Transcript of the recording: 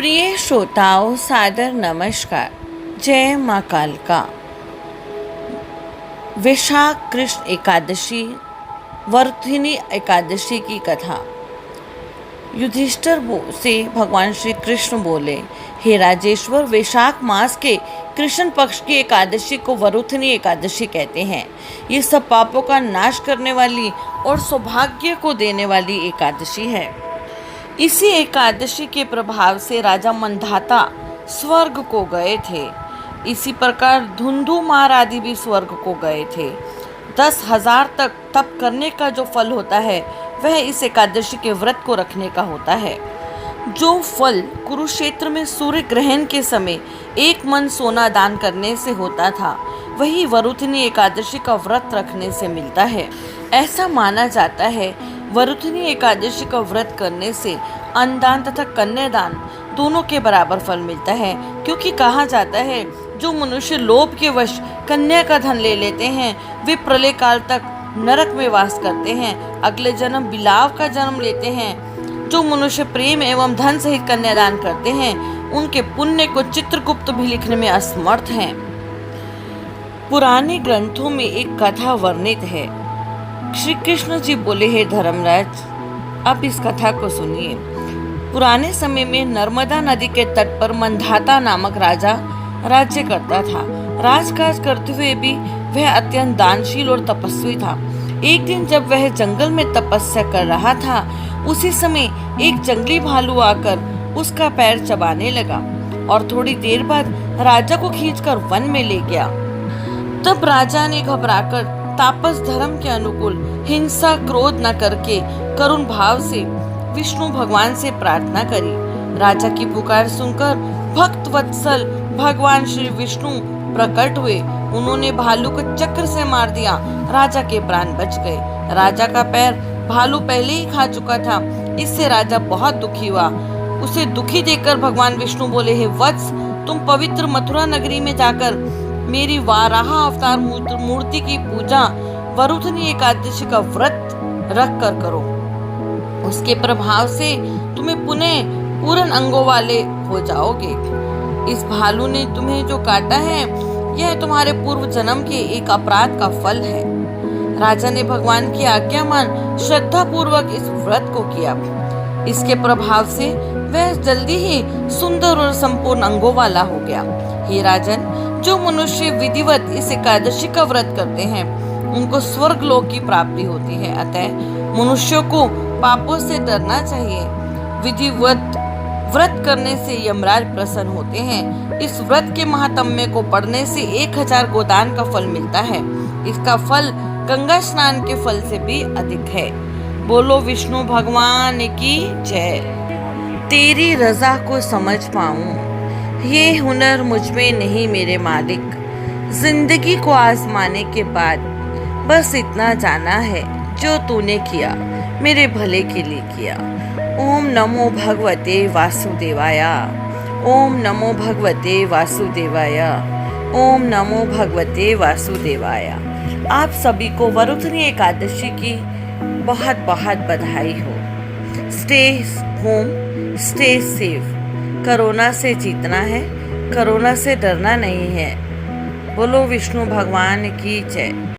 प्रिय श्रोताओं, सादर नमस्कार। जय माँ कालका। वैशाख कृष्ण एकादशी, वर्धिनी एकादशी की कथा। युधिष्ठिर से भगवान श्री कृष्ण बोले, हे राजेश्वर, वैशाख मास के कृष्ण पक्ष की एकादशी को वरुथिनी एकादशी कहते हैं। ये सब पापों का नाश करने वाली और सौभाग्य को देने वाली एकादशी है। इसी एकादशी के प्रभाव से राजा मंधाता स्वर्ग को गए थे। इसी प्रकार धुंधुमार आदि भी स्वर्ग को गए थे। 10,000 तक तप करने का जो फल होता है वह इस एकादशी के व्रत को रखने का होता है। जो फल कुरुक्षेत्र में सूर्य ग्रहण के समय 1 मन सोना दान करने से होता था, वही वरुथिनी एकादशी का व्रत रखने से मिलता है। ऐसा माना जाता है वरुथिनी एकादशी का व्रत करने से अन्नदान तथा कन्यादान दोनों के बराबर फल मिलता है, क्योंकि कहा जाता है जो मनुष्य लोभ के वश कन्या का धन ले लेते हैं वे प्रलय काल तक नरक में वास करते हैं, अगले जन्म बिलाव का जन्म लेते हैं। जो मनुष्य प्रेम एवं धन सहित कन्यादान करते हैं उनके पुण्य को चित्रगुप्त भी लिखने में असमर्थ हैं। पुराने ग्रंथों में एक कथा वर्णित है। श्री कृष्ण जी बोले, हे धर्मराज, अब इस कथा को सुनिए। पुराने समय में नर्मदा नदी के तट पर मंधाता नामक राजा राज्य करता था। राजकाज करते हुए भी वह अत्यंत दानशील और तपस्वी था। एक दिन जब वह जंगल में तपस्या कर रहा था, उसी समय एक जंगली भालू आकर उसका पैर चबाने लगा और थोड़ी देर बाद राजा को खींचकर वन में ले गया। तब राजा ने घबराकर तापस धर्म के अनुकूल हिंसा क्रोध न करके करुण भाव से विष्णु भगवान से प्रार्थना करी। राजा की पुकार सुनकर भक्त वत्सल भगवान श्री विष्णु प्रकट हुए। उन्होंने भालू को चक्र से मार दिया। राजा के प्राण बच गए। राजा का पैर भालू पहले ही खा चुका था। इससे राजा बहुत दुखी हुआ। उसे दुखी देखकर भगवान विष्णु बोले, हे वत्स, तुम पवित्र मथुरा नगरी में जाकर मेरी वाराह अवतार मूर्ति की पूजा वरुथिनी एकादशी का व्रत रख कर करो। उसके प्रभाव से तुम्हें पुनः पूर्ण अंगों वाले हो जाओगे। इस भालू ने तुम्हें जो काटा है यह तुम्हारे पूर्व जन्म के एक अपराध का फल है। राजा ने भगवान की आज्ञा मान श्रद्धा पूर्वक इस व्रत को किया। इसके प्रभाव से वह जल्दी ही सुंदर और संपूर्ण अंगों वाला हो गया। हे राजन, जो मनुष्य विधिवत इस एकादशी का व्रत करते हैं उनको स्वर्ग लोक की प्राप्ति होती है। अतः मनुष्यों को पापों से डरना चाहिए। विधिवत व्रत करने से यमराज प्रसन्न होते हैं। इस व्रत के महात्म्य को पढ़ने से 1000 गोदान का फल मिलता है। इसका फल गंगा स्नान के फल से भी अधिक है। बोलो विष्णु भगवान की जय। तेरी रजा को समझ पाऊं ये हुनर मुझ में नहीं मेरे मालिक। जिंदगी को आजमाने के बाद बस इतना जाना है जो तूने किया मेरे भले के लिए किया। ओम नमो भगवते वासुदेवाय। ओम नमो भगवते वासुदेवाय। ओम नमो भगवते वासुदेवाय। आप सभी को वरुथिनी एकादशी की बहुत बहुत बधाई हो। Stay home, stay safe. Corona से जीतना है, कोरोना से डरना नहीं है। बोलो विष्णु भगवान की जय।